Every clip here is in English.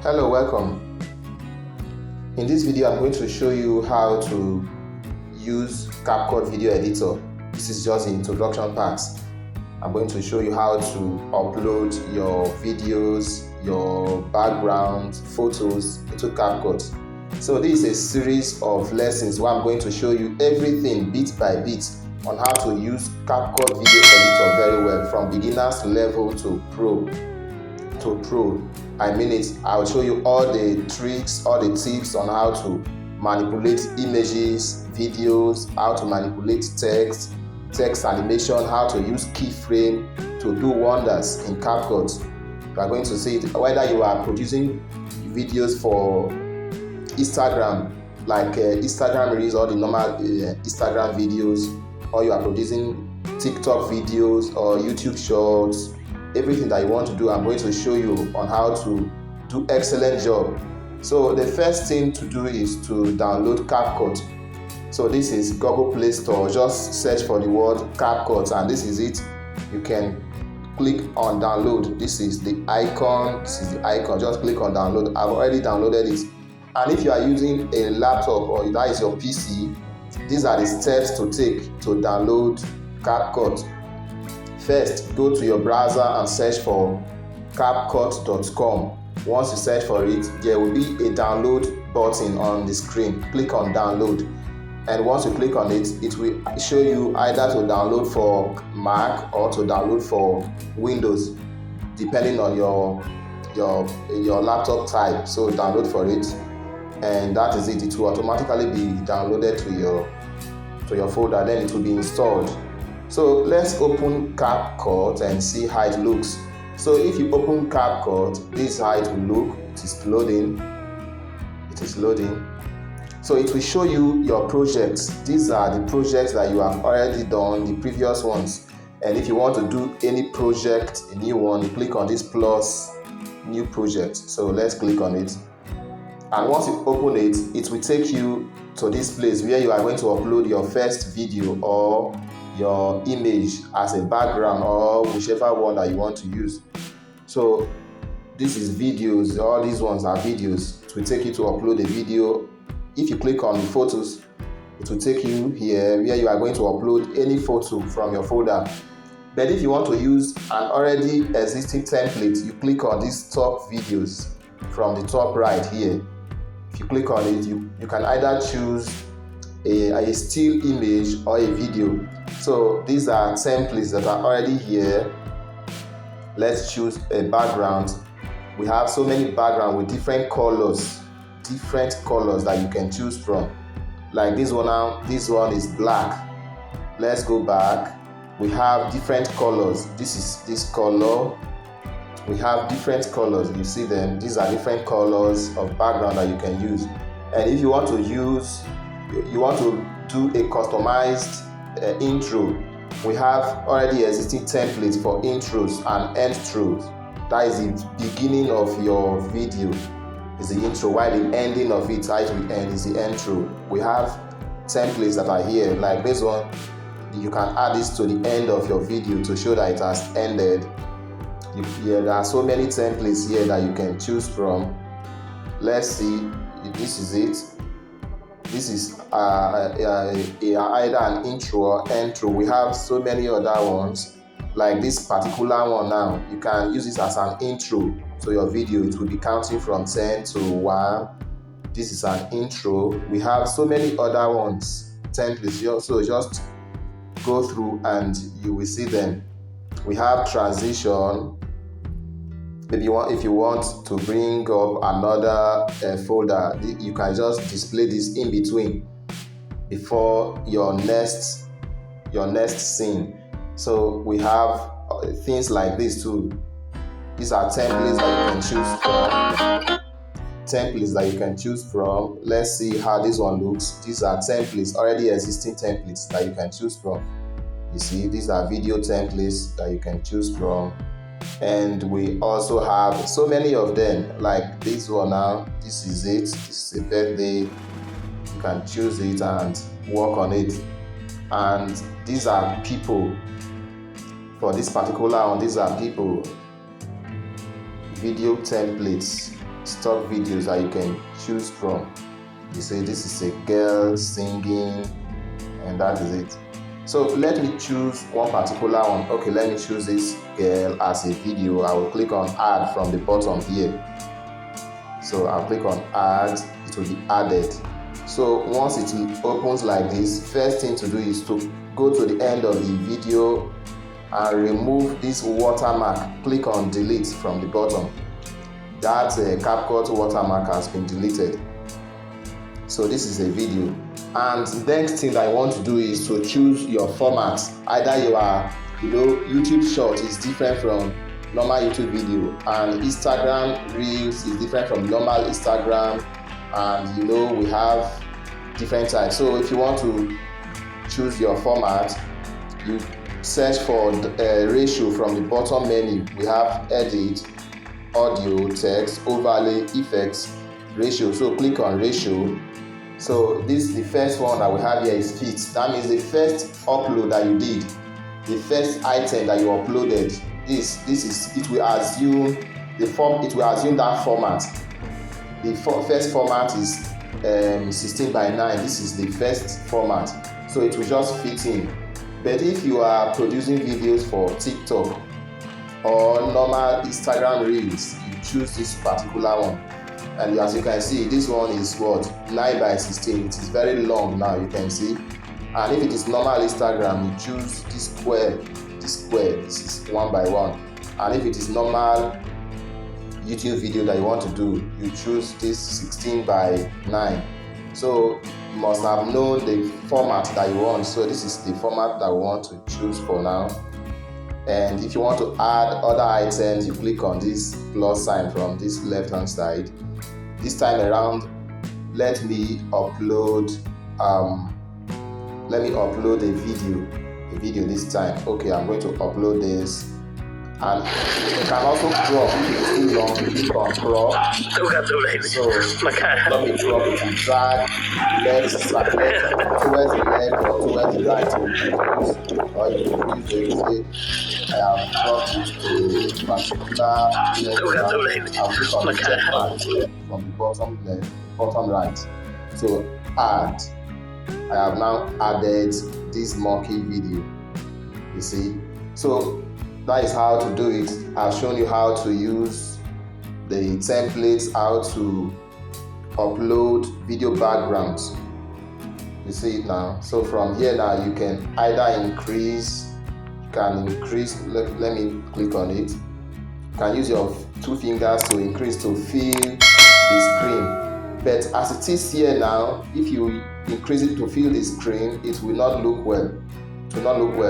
Hello, welcome. In this video, I'm going to show you how to use Capcut video editor. This is just the introduction part. I'm going to show you how to upload your videos, your background, photos into Capcut. So this is a series of lessons where I'm going to show you everything bit by bit on how to use Capcut video editor very well, from beginners level to pro. I'll show you all the tricks, all the tips on how to manipulate images, videos, how to manipulate text animation, how to use keyframe to do wonders in Capcut. We are going to see it whether you are producing videos for Instagram, like Instagram Reels or the normal Instagram videos, or you are producing TikTok videos or YouTube shorts. Everything that you want to do, I'm going to show you on how to do excellent job. So the first thing to do is to download Capcut. So this is Google Play Store. Just search for the word Capcut and this is it. You can click on download. This is the icon. Just click on download. I've already downloaded it. And if you are using a laptop or that is your PC, these are the steps to take to download Capcut. First, go to your browser and search for capcut.com. Once you search for it, there will be a download button on the screen. Click on download, and once you click on it, it will show you either to download for Mac or to download for Windows, depending on your laptop type. So download for it, and that is it. It will automatically be downloaded to your folder. Then it will be installed. So let's open Capcut and see how it looks. So if you open Capcut, this is how it will look. It is loading. So it will show you your projects. These are the projects that you have already done, the previous ones. And if you want to do any project, a new one, you click on this plus new project. So let's click on it. And once you open it, it will take you to this place where you are going to upload your first video or your image as a background, or whichever one that you want to use. So this is videos. All these ones are videos. It will take you to upload a video. If you click on the photos, it will take you here where you are going to upload any photo from your folder. But if you want to use an already existing template, you click on these top videos from the top right here. If you click on it, you can either choose a still image or a video. So these are templates that are already here. Let's choose a background. We have so many backgrounds with different colors that you can choose from. Like this one now, this one is black. Let's go back. We have different colors. This is this color. We have different colors. You see them. These are different colors of background that you can use. And if you want to do a customized intro, we have already existing templates for intros and outros. That is the beginning of your video, is the intro, while the ending of it, how it will end, is the intro. We have templates that are here, like this one. You can add this to the end of your video to show that it has ended. There are so many templates here that you can choose from. Let's see, this is it. This is either an intro or outro. We have so many other ones, like this particular one now. You can use this as an intro to your video. It will be counting from 10 to 1. This is an intro. We have so many other ones, templates. So just go through and you will see them. We have transition. Maybe if you want to bring up another folder, you can just display this in between before your next scene. So we have things like this too. These are templates that you can choose from. Let's see how this one looks. These are templates, already existing templates that you can choose from. You see, these are video templates that you can choose from. And we also have so many of them, like this one now. This is it. This is a birthday. You can choose it and work on it. And these are people. For this particular one, these are people. Video templates. stock videos that you can choose from. You say this is a girl singing, and that is it. So let me choose one particular one. Okay, let me choose this girl as a video. I will click on add from the bottom here. So I'll click on add, it will be added. So once it opens like this, first thing to do is to go to the end of the video and remove this watermark. Click on delete from the bottom. That Capcut watermark has been deleted. So this is a video. And the next thing I want to do is to choose your format. Either YouTube short is different from normal YouTube video, and Instagram Reels is different from normal Instagram, and we have different types. So if you want to choose your format, you search for ratio from the bottom menu. We have edit, audio, text, overlay, effects, ratio. So click on ratio. So this is the first one that we have here is fit. That means the first upload that you did, the first item that you uploaded, it will assume that format. The first format is 16:9. This is the first format, so it will just fit in. But if you are producing videos for TikTok or normal Instagram Reels, you choose this particular one. And as you can see, this one is 9:16. It is very long now, you can see. And if it is normal Instagram, you choose this square. This is 1:1. And if it is normal YouTube video that you want to do, you choose this 16:9. So you must have known the format that you want. So this is the format that we want to choose for now. And if you want to add other items, you click on this plus sign from this left hand side. This time around, let me upload a video this time. Okay, I'm going to upload this. And you can also crop if it's too long. You can crop. So let me crop it and drag left towards the left or towards the right. Or you can use it. I have cropped it to particular. I'll click on the check mark from the bottom right. So add. I have now added this monkey video. You see. So that is how to do it. I've shown you how to use the templates, how to upload video backgrounds. You see it now. So from here now, you can either increase, let me click on it. You can use your two fingers to increase to fill the screen. But as it is here now, if you increase it to fill the screen, it will not look well.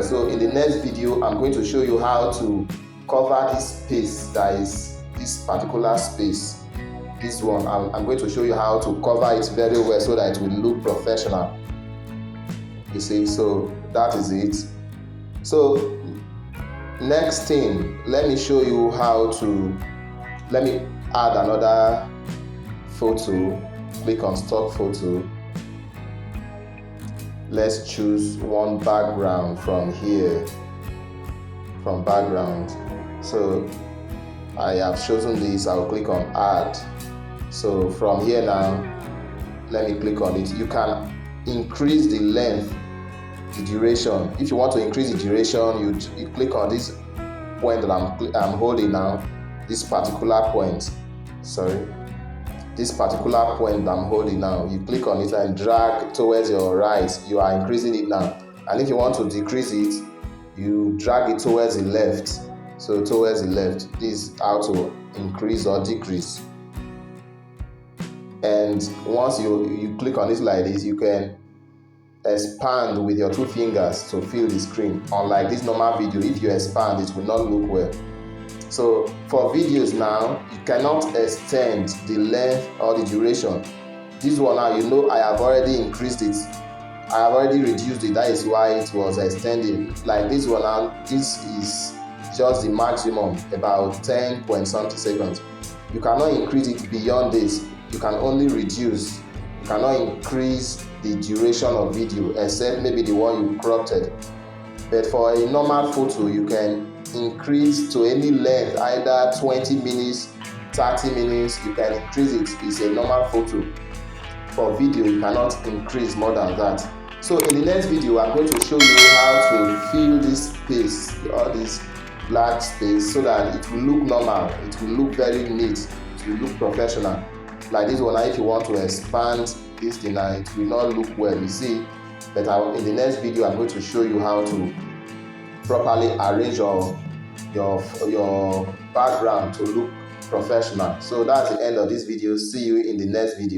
So in the next video, I'm going to show you how to cover this space, that is this particular space. This one, I'm going to show you how to cover it very well so that it will look professional. You see, so that is it. So next thing, let me show you let me add another photo. Click on stock photo. Let's choose one background from here, from background. So I have chosen this. I'll click on add. So from here now, let me click on it. You can increase the length, the duration. If you want to increase the duration, you click on this point that I'm holding now, this particular point. This particular point I'm holding now, you click on it and drag towards your right. You are increasing it now. And if you want to decrease it, you drag it towards the left. So towards the left, this is how to increase or decrease. And once you click on it like this, you can expand with your two fingers to fill the screen. Unlike this normal video, if you expand, it will not look well. So for videos now, you cannot extend the length or the duration. This one now, I have already increased it. I have already reduced it. That is why it was extending. Like this one now, this is just the maximum, about 10 point something seconds. You cannot increase it beyond this. You can only reduce. You cannot increase the duration of video, except maybe the one you cropped it. But for a normal photo, you can increase to any length, either 20 minutes, 30 minutes. You can increase it. It's a normal photo. For video, you cannot increase more than that. So in the next video, I'm going to show you how to fill this space, all this black space, so that it will look normal, it will look very neat, it will look professional. Like this one, now if you want to expand this thing, now it will not look well, you see. But in the next video, I'm going to show you how to properly arrange your background to look professional. So that's the end of this video. See you in the next video.